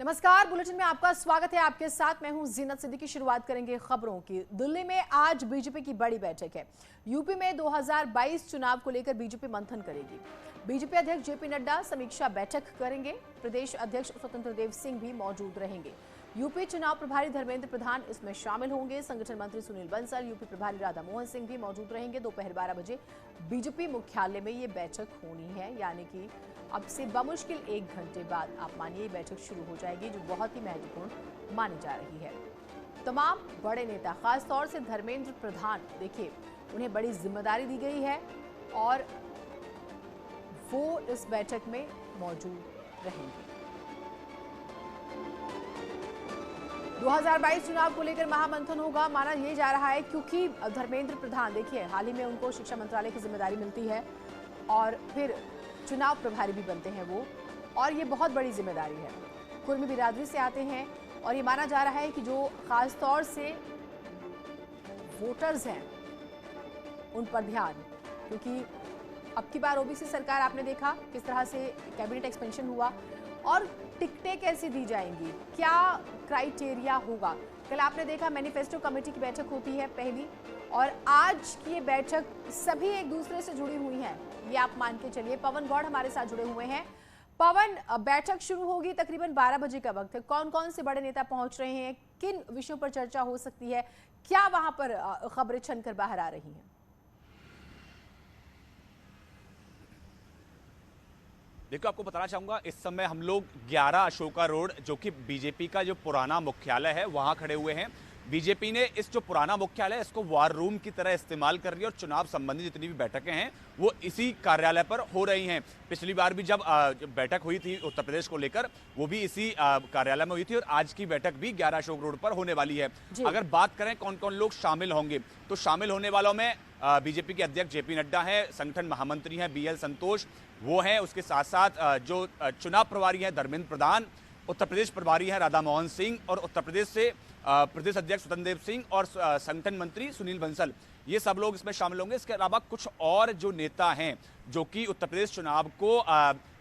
नमस्कार, बुलेटिन में आपका स्वागत है। आपके साथ मैं हूं जीनत सिद्दीकी। शुरुआत करेंगे खबरों की। दिल्ली में आज बीजेपी की बड़ी बैठक है। यूपी में 2022 चुनाव को लेकर बीजेपी मंथन करेगी। बीजेपी अध्यक्ष जेपी नड्डा समीक्षा बैठक करेंगे। प्रदेश अध्यक्ष स्वतंत्र देव सिंह भी मौजूद रहेंगे। यूपी चुनाव प्रभारी धर्मेंद्र प्रधान इसमें शामिल होंगे। संगठन मंत्री सुनील बंसल, यूपी प्रभारी राधा मोहन सिंह भी मौजूद रहेंगे। दोपहर 12 बजे बीजेपी मुख्यालय में ये बैठक होनी है, यानी कि अब से बमुश्किल 1 घंटे बाद आप मानिए ये बैठक शुरू हो जाएगी, जो बहुत ही महत्वपूर्ण मानी जा रही है। तमाम बड़े नेता, खासतौर से धर्मेंद्र प्रधान, देखिए उन्हें बड़ी जिम्मेदारी दी गई है और वो इस बैठक में मौजूद रहेंगे। 2022 चुनाव को लेकर महामंथन होगा, माना यह जा रहा है, क्योंकि धर्मेंद्र प्रधान, देखिए हाल ही में उनको शिक्षा मंत्रालय की जिम्मेदारी मिलती है और फिर चुनाव प्रभारी भी बनते हैं वो, और ये बहुत बड़ी जिम्मेदारी है। कुर्मी बिरादरी से आते हैं और ये माना जा रहा है कि जो खास तौर से वोटर्स हैं उन पर ध्यान, क्योंकि अब की बार ओबीसी सरकार, आपने देखा किस तरह से कैबिनेट एक्सपेंशन हुआ और टिकटें कैसे दी जाएंगी, क्या क्राइटेरिया होगा। कल आपने देखा मैनिफेस्टो कमेटी की बैठक होती है पहली, और आज की ये बैठक सभी एक दूसरे से जुड़ी हुई हैं, ये आप मान के चलिए। पवन गौड़ हमारे साथ जुड़े हुए हैं। पवन, बैठक शुरू होगी, तकरीबन 12 बजे का वक्त है। कौन कौन से बड़े नेता पहुंच रहे हैं, किन विषयों पर चर्चा हो सकती है, क्या वहां पर खबरें छनकर बाहर आ रही हैं? देखो, आपको बताना चाहूंगा, इस समय हम लोग 11 अशोका रोड, जो कि बीजेपी का जो पुराना मुख्यालय है, वहां खड़े हुए हैं। बीजेपी ने इस जो पुराना मुख्यालय है इसको वार रूम की तरह इस्तेमाल कर लिया और चुनाव संबंधी जितनी भी बैठकें हैं वो इसी कार्यालय पर हो रही हैं। पिछली बार भी जब बैठक हुई थी उत्तर प्रदेश को लेकर, वो भी इसी कार्यालय में हुई थी और आज की बैठक भी 11 अशोक रोड पर होने वाली है। अगर बात करें कौन कौन लोग शामिल होंगे, तो शामिल होने वालों में बीजेपी के अध्यक्ष जेपी नड्डा हैं, संगठन महामंत्री हैं BL संतोष, वो हैं। उसके साथ साथ जो चुनाव प्रभारी हैं धर्मेंद्र प्रधान, उत्तर प्रदेश प्रभारी हैं राधा मोहन सिंह, और उत्तर प्रदेश से प्रदेश अध्यक्ष स्वतंत्र देव सिंह और संगठन मंत्री सुनील बंसल, ये सब लोग इसमें शामिल होंगे। इसके अलावा कुछ और जो नेता हैं जो कि उत्तर प्रदेश चुनाव को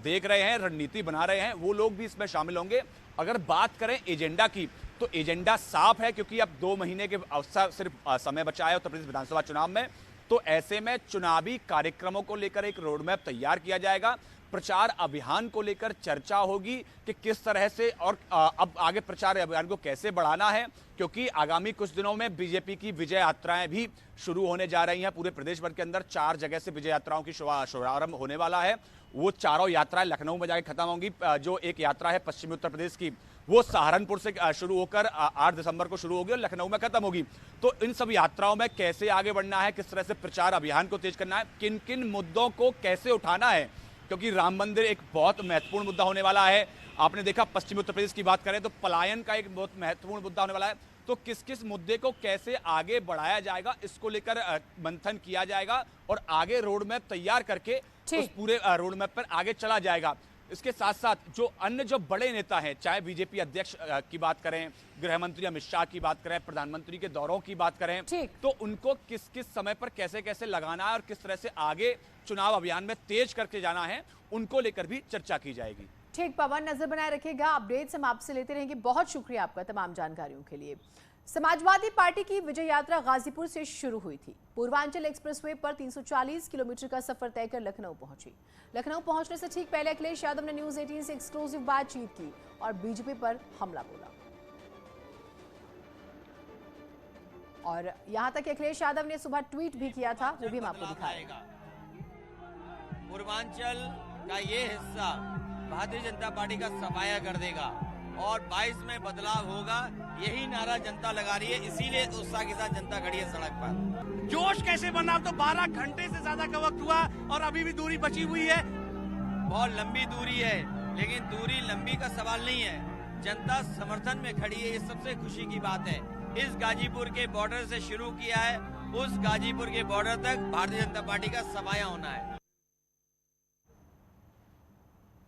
देख रहे हैं, रणनीति बना रहे हैं, वो लोग भी इसमें शामिल होंगे। अगर बात करें एजेंडा की, तो एजेंडा साफ है, क्योंकि अब 2 महीने के अवसर सिर्फ समय बचा है उत्तर प्रदेश विधानसभा चुनाव में। तो ऐसे में चुनावी कार्यक्रमों को लेकर एक रोड मैप तैयार किया जाएगा। प्रचार अभियान को लेकर चर्चा होगी कि किस तरह से और अब आगे प्रचार अभियान को कैसे बढ़ाना है, क्योंकि आगामी कुछ दिनों में बीजेपी की विजय यात्राएं भी शुरू होने जा रही हैं। पूरे प्रदेश भर के अंदर 4 जगह से विजय यात्राओं की शुभारंभ होने वाला है। वो चारों यात्राएं लखनऊ में जाकर खत्म होंगी। जो एक यात्रा है पश्चिमी उत्तर प्रदेश की, वो सहारनपुर से शुरू होकर 8 दिसंबर को शुरू होगी और लखनऊ में खत्म होगी। तो इन सब यात्राओं में कैसे आगे बढ़ना है, किस तरह से प्रचार अभियान को तेज करना है, किन किन मुद्दों को कैसे उठाना है, क्योंकि राम मंदिर एक बहुत महत्वपूर्ण मुद्दा होने वाला है। आपने देखा पश्चिमी उत्तर प्रदेश की बात करें तो पलायन का एक बहुत महत्वपूर्ण मुद्दा होने वाला है। तो किस किस मुद्दे को कैसे आगे बढ़ाया जाएगा, इसको लेकर मंथन किया जाएगा और आगे रोड मैप तैयार करके उस पूरे रोड मैप पर आगे चला जाएगा। इसके साथ साथ जो अन्य जो बड़े नेता हैं, चाहे बीजेपी अध्यक्ष की बात करें, गृह मंत्री अमित शाह की बात करें, प्रधानमंत्री के दौरों की बात करें, तो उनको किस किस समय पर कैसे कैसे लगाना है और किस तरह से आगे चुनाव अभियान में तेज करके जाना है, उनको लेकर भी चर्चा की जाएगी। ठीक पवन, नजर बनाए रखिएगा, अपडेट्स हम आपसे लेते रहेंगे। बहुत शुक्रिया आपका तमाम जानकारियों के लिए। समाजवादी पार्टी की विजय यात्रा गाजीपुर से शुरू हुई थी। पूर्वांचल एक्सप्रेसवे पर 340 किलोमीटर का सफर तय कर लखनऊ पहुंची। लखनऊ पहुंचने से ठीक पहले अखिलेश यादव ने न्यूज 18 से एक्सक्लूसिव बातचीत की और बीजेपी पर हमला बोला। और यहां तक अखिलेश यादव ने सुबह ट्वीट भी किया था, वो भी हम आपको दिखाएगा। पूर्वांचल का ये हिस्सा भारतीय जनता पार्टी का सफाया कर देगा और 22 में बदलाव होगा, यही नारा जनता लगा रही है, इसीलिए उत्साह के साथ जनता खड़ी है सड़क पर। जोश कैसे बना, तो 12 घंटे से ज्यादा का वक्त हुआ और अभी भी दूरी बची हुई है। बहुत लंबी दूरी है, लेकिन दूरी लंबी का सवाल नहीं है, जनता समर्थन में खड़ी है, ये सबसे खुशी की बात है। इस गाजीपुर के बॉर्डर से शुरू किया है, उस गाजीपुर के बॉर्डर तक भारतीय जनता पार्टी का सफाया होना है।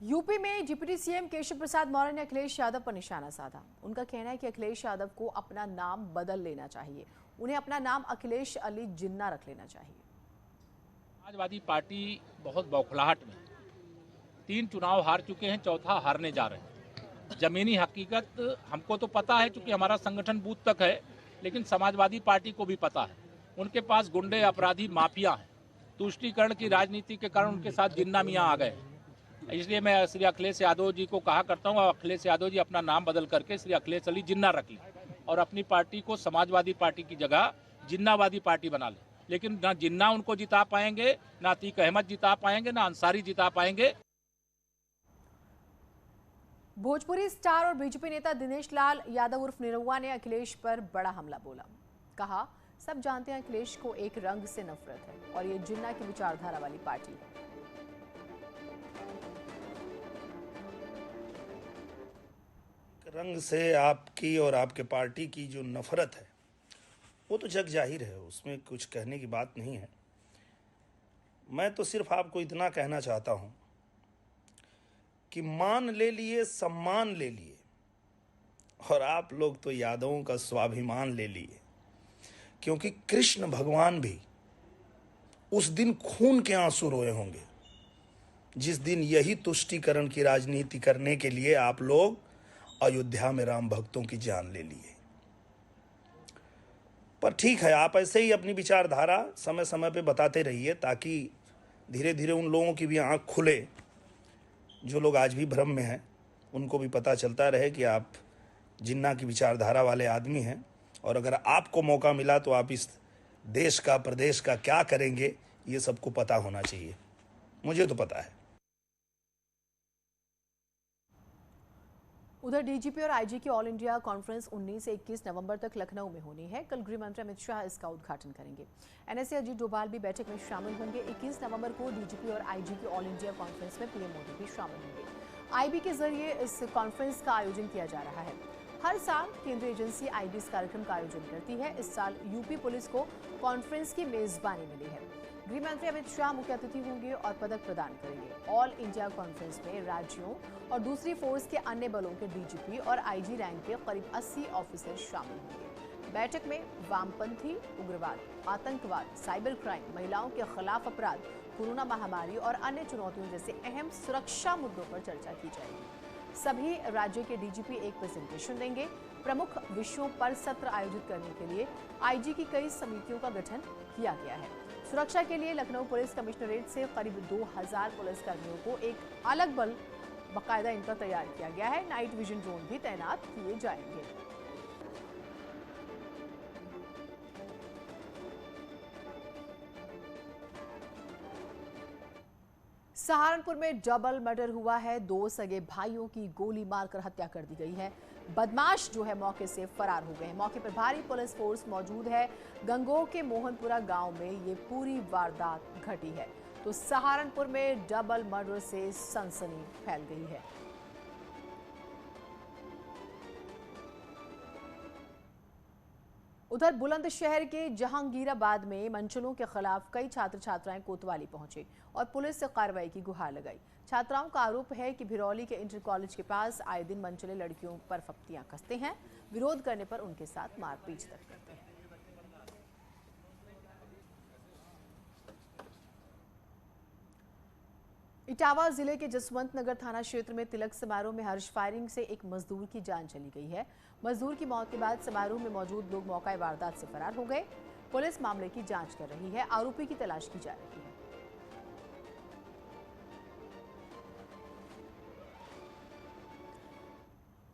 यूपी में डिप्टी सीएम केशव प्रसाद मौर्य ने अखिलेश यादव पर निशाना साधा। उनका कहना है कि अखिलेश यादव को अपना नाम बदल लेना चाहिए, उन्हें अपना नाम अखिलेश अली जिन्ना रख लेना चाहिए। समाजवादी पार्टी बहुत बौखलाहट में 3 चुनाव हार चुके हैं, चौथा हारने जा रहे हैं। जमीनी हकीकत हमको तो पता है, क्योंकि हमारा संगठन बूथ तक है, लेकिन समाजवादी पार्टी को भी पता है। उनके पास गुंडे, अपराधी, माफिया हैं। तुष्टीकरण की राजनीति के कारण उनके साथ जिन्ना मियाँ आ गए। इसलिए मैं श्री अखिलेश यादव जी को कहा करता हूँ, अखिलेश यादव जी अपना नाम बदल करके श्री अखिलेश अली जिन्ना रख लें और अपनी पार्टी को समाजवादी पार्टी की जगह जिन्नावादी पार्टी बना लें। लेकिन ना जिन्ना उनको जिता पाएंगे, ना अतीक अहमद जिता पाएंगे, ना अंसारी जिता पाएंगे। भोजपुरी स्टार और बीजेपी नेता दिनेश लाल यादव उर्फ निरहुआ ने अखिलेश पर बड़ा हमला बोला। कहा, सब जानते हैं अखिलेश को एक रंग से नफरत है और ये जिन्ना की विचारधारा वाली पार्टी है। रंग से आपकी और आपके पार्टी की जो नफरत है वो तो जग जाहिर है, उसमें कुछ कहने की बात नहीं है। मैं तो सिर्फ आपको इतना कहना चाहता हूं कि मान ले लिए, सम्मान ले लिए, और आप लोग तो यादवों का स्वाभिमान ले लिए, क्योंकि कृष्ण भगवान भी उस दिन खून के आंसू रोए होंगे जिस दिन यही तुष्टीकरण की राजनीति करने के लिए आप लोग अयोध्या में राम भक्तों की जान ले लिए। पर ठीक है, आप ऐसे ही अपनी विचारधारा समय समय पे बताते रहिए, ताकि धीरे धीरे उन लोगों की भी आंख खुले जो लोग आज भी भ्रम में हैं। उनको भी पता चलता रहे कि आप जिन्ना की विचारधारा वाले आदमी हैं, और अगर आपको मौका मिला तो आप इस देश का, प्रदेश का क्या करेंगे, ये सबको पता होना चाहिए। मुझे तो पता है। उधर डीजीपी और आईजी की ऑल इंडिया कॉन्फ्रेंस 19 से 21 नवंबर तक लखनऊ में होनी है। कल गृह मंत्री अमित शाह इसका उद्घाटन करेंगे। एनएसए अजीत डोभाल भी बैठक में शामिल होंगे। 21 नवंबर को डीजीपी और आईजी की ऑल इंडिया कॉन्फ्रेंस में पीएम मोदी भी शामिल होंगे। आईबी के जरिए इस कॉन्फ्रेंस का आयोजन किया जा रहा है। हर साल केंद्रीय एजेंसी आईबी इस कार्यक्रम का आयोजन करती है। इस साल यूपी पुलिस को कॉन्फ्रेंस की मेजबानी मिली है। गृह मंत्री अमित शाह मुख्य अतिथि होंगे और पदक प्रदान करेंगे। ऑल इंडिया कॉन्फ्रेंस में राज्यों और दूसरी फोर्स के अन्य बलों के डीजीपी और आईजी रैंक के करीब 80 ऑफिसर शामिल होंगे। बैठक में वामपंथी उग्रवाद, आतंकवाद, साइबर क्राइम, महिलाओं के खिलाफ अपराध, कोरोना महामारी और अन्य चुनौतियों जैसे अहम सुरक्षा मुद्दों पर चर्चा की जाएगी। सभी राज्यों के डीजीपी एक प्रेजेंटेशन देंगे। प्रमुख विषयों पर सत्र आयोजित करने के लिए आईजी की कई समितियों का गठन किया गया है। सुरक्षा के लिए लखनऊ पुलिस कमिश्नरेट से करीब 2000 पुलिसकर्मियों को एक अलग बल बाकायदा इनका तैयार किया गया है। नाइट विजन ड्रोन भी तैनात किए जाएंगे। सहारनपुर में डबल मर्डर हुआ है। 2 सगे भाइयों की गोली मारकर हत्या कर दी गई है। बदमाश जो है मौके से फरार हो गए हैं। मौके पर भारी पुलिस फोर्स मौजूद है। गंगोह के मोहनपुरा गांव में ये पूरी वारदात घटी है। तो सहारनपुर में डबल मर्डर से सनसनी फैल गई है। उधर बुलंदशहर के जहांगीराबाद में मंचलों के खिलाफ कई छात्र छात्राएं कोतवाली पहुंचे और पुलिस से कार्रवाई की गुहार लगाई। छात्राओं का आरोप है कि भिरौली के इंटर कॉलेज के पास आए दिन मंचले लड़कियों पर फप्तियां कसते हैं, विरोध करने पर उनके साथ मारपीट तक करते हैं। इटावा जिले के जसवंत नगर थाना क्षेत्र में तिलक समारोह में हर्ष फायरिंग से एक मजदूर की जान चली गई है। मजदूर की मौत के बाद समारोह में मौजूद लोग मौका वारदात से फरार हो गए। पुलिस मामले की जांच कर रही है। आरोपी की तलाश की जा रही है।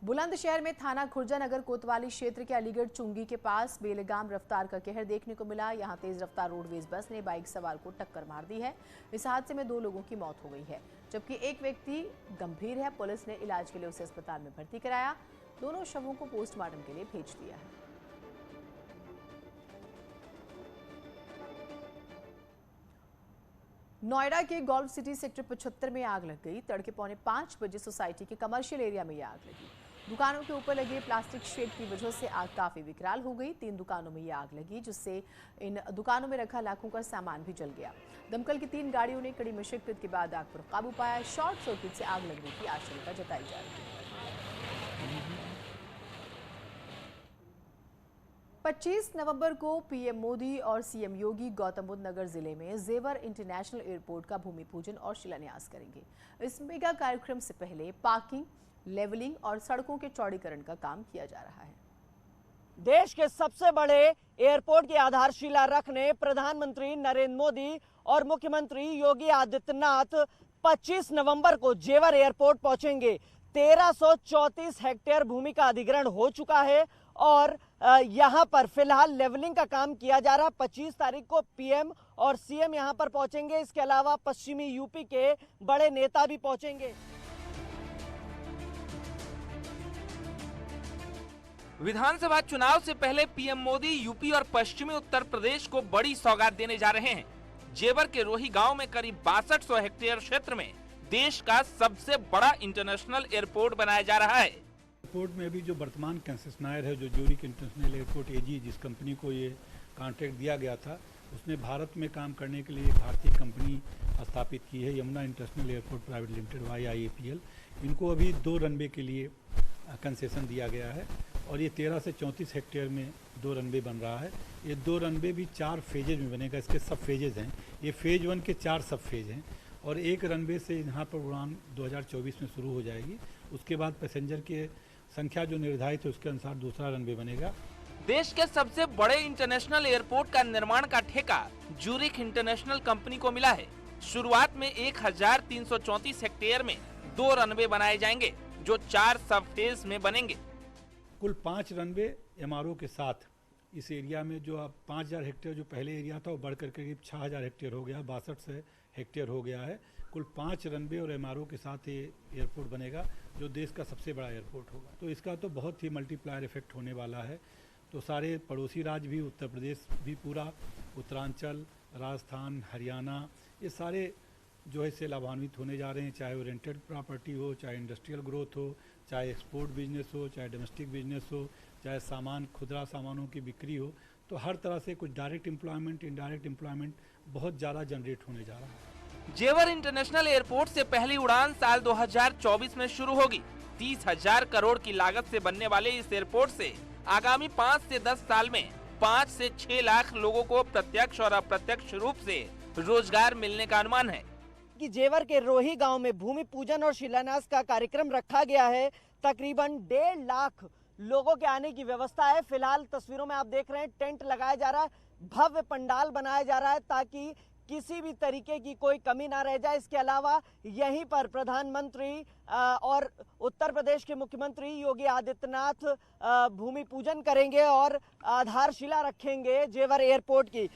बुलंदशहर में थाना खुर्जा नगर कोतवाली क्षेत्र के अलीगढ़ चुंगी के पास बेलगाम रफ्तार का कहर देखने को मिला। यहां तेज रफ्तार रोडवेज बस ने बाइक सवार को टक्कर मार दी है। इस हादसे में 2 लोगों की मौत हो गई है, जबकि एक व्यक्ति गंभीर है। पुलिस ने इलाज के लिए उसे अस्पताल में भर्ती कराया। दोनों शवों को पोस्टमार्टम के लिए भेज दिया है। नोएडा के गोल्फ सिटी सेक्टर 75 में आग लग गई। तड़के 4:45 बजे सोसाइटी के कमर्शियल एरिया में यह आग लगी। दुकानों के ऊपर लगे प्लास्टिक शेड की वजह से आग काफी विकराल हो गई। 3 दुकानों में यह आग लगी, जिससे इन दुकानों में रखा लाखों का सामान भी जल गया। दमकल की 3 गाड़ियों ने कड़ी मशक्कत के बाद आग पर काबू पाया। शॉर्ट सर्किट से आग लगने की आशंका जताई जा रही है। 25 नवंबर को पीएम मोदी और सीएम योगी गौतम बुद्ध नगर जिले में जेवर इंटरनेशनल एयरपोर्ट का भूमि पूजन और शिलान्यास करेंगे। इस मेगा कार्यक्रम से पहले पार्किंग, लेवलिंग और सड़कों के चौड़ीकरण का काम किया जा रहा है। देश के सबसे बड़े एयरपोर्ट की आधारशिला रखने प्रधानमंत्री नरेंद्र मोदी और मुख्यमंत्री योगी आदित्यनाथ 25 नवंबर को जेवर एयरपोर्ट पहुंचेंगे। 1334 हेक्टेयर भूमि का अधिग्रहण हो चुका है और यहां पर फिलहाल लेवलिंग का काम किया जा रहा है। 25 तारीख को पीएम और सीएम यहां पर पहुंचेंगे। इसके अलावा पश्चिमी यूपी के बड़े नेता भी पहुंचेंगे। विधानसभा चुनाव से पहले पीएम मोदी यूपी और पश्चिमी उत्तर प्रदेश को बड़ी सौगात देने जा रहे हैं। जेवर के रोही गांव में करीब 6200 हेक्टेयर क्षेत्र में देश का सबसे बड़ा इंटरनेशनल एयरपोर्ट बनाया जा रहा है। एयरपोर्ट में अभी जो वर्तमान कंसेशनायर है, जो ज्यूरिख इंटरनेशनल एयरपोर्ट एजी, जिस कंपनी को ये कॉन्ट्रैक्ट दिया गया था, उसने भारत में काम करने के लिए एक भारतीय कंपनी स्थापित की है, Yamuna international airport private limited YIAPL। इनको अभी 2 रनवे के लिए कंसेशन दिया गया है और ये 13 से 34 हेक्टेयर में 2 रनवे बन रहा है। ये 2 रनवे भी 4 फेजेज में बनेगा। इसके सब फेजेज हैं। ये फेज 1 के 4 सब फेज हैं और 1 रनवे से यहाँ पर उड़ान 2024 में शुरू हो जाएगी। उसके बाद पैसेंजर की संख्या जो निर्धारित है उसके अनुसार दूसरा रनवे बनेगा। देश के सबसे बड़े इंटरनेशनल एयरपोर्ट का निर्माण का ठेका ज्यूरिख इंटरनेशनल कंपनी को मिला है। शुरुआत में 1334 हेक्टेयर में 2 रनवे बनाए जाएंगे जो 4 सब फेज में बनेंगे। कुल 5 रनवे MRO के साथ इस एरिया में जो अब 5000 हेक्टेयर जो पहले एरिया था वो बढ़कर करीब 6000 हेक्टेयर हो गया, 62 हेक्टेयर हो गया है। कुल 5 रनवे और MRO के साथ ये एयरपोर्ट बनेगा जो देश का सबसे बड़ा एयरपोर्ट होगा। तो इसका तो बहुत ही मल्टीप्लायर इफेक्ट होने वाला है। तो सारे पड़ोसी राज्य भी, उत्तर प्रदेश भी पूरा, उत्तरांचल, राजस्थान, हरियाणा, ये सारे जो है इससे लाभान्वित होने जा रहे हैं। चाहे वो रेंटेड प्रॉपर्टी हो, चाहे इंडस्ट्रियल ग्रोथ हो, चाहे एक्सपोर्ट बिजनेस हो, चाहे डोमेस्टिक बिजनेस हो, चाहे खुदरा सामानों की बिक्री हो। तो हर तरह से कुछ डायरेक्ट एम्प्लॉयमेंट, इनडायरेक्ट एम्प्लॉयमेंट बहुत ज़्यादा जनरेट होने जा रहा है। जेवर इंटरनेशनल एयरपोर्ट से पहली उड़ान साल 2024 में शुरू होगी। 30,000 करोड़ की लागत से बनने वाले इस एयरपोर्ट से आगामी 5 से 10 साल में 5 से 6 लाख लोगों को प्रत्यक्ष और अप्रत्यक्ष रूप से रोजगार मिलने का अनुमान है कि जेवर के रोही गांव में भूमि पूजन और शिलान्यास का कार्यक्रम रखा गया है। तकरीबन 1.5 लाख लोगों के आने की व्यवस्था है। फिलहाल तस्वीरों में आप देख रहे हैं टेंट लगाया जा रहा है, भव्य पंडाल बनाया जा रहा है ताकि किसी भी तरीके की कोई कमी ना रह जाए। इसके अलावा यहीं पर प्रधानमंत्री और उत्तर प्रदेश के मुख्यमंत्री योगी आदित्यनाथ भूमि पूजन करेंगे और आधारशिला रखेंगे जेवर एयरपोर्ट की।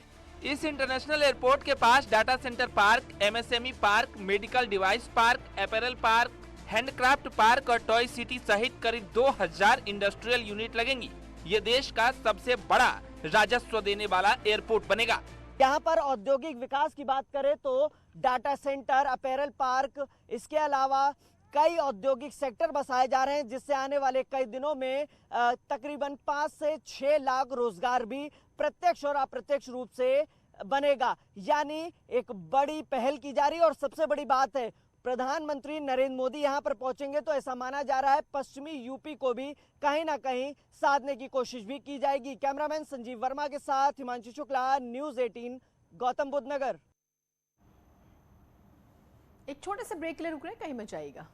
इस इंटरनेशनल एयरपोर्ट के पास data centre park, MSME park, medical device park, apparel park, handcraft park और टॉय सिटी सहित करीब 2000 इंडस्ट्रियल यूनिट लगेंगी। ये देश का सबसे बड़ा राजस्व देने वाला एयरपोर्ट बनेगा। यहाँ पर औद्योगिक विकास की बात करें तो डाटा सेंटर, अपैरल पार्क, इसके अलावा कई औद्योगिक सेक्टर बसाए जा रहे हैं जिससे आने वाले कई दिनों में तकरीबन 5 से 6 लाख रोजगार भी प्रत्यक्ष और अप्रत्यक्ष रूप से बनेगा। यानी एक बड़ी पहल की जा रही है और सबसे बड़ी बात है प्रधानमंत्री नरेंद्र मोदी यहां पर पहुंचेंगे तो ऐसा माना जा रहा है पश्चिमी यूपी को भी कहीं ना कहीं साधने की कोशिश भी की जाएगी। कैमरामैन संजीव वर्मा के साथ हिमांशु शुक्ला, न्यूज़ 18, गौतम बुद्ध नगर। एक छोटे से ब्रेक के लिए रुक रहे हैं, कहीं मत जाइएगा।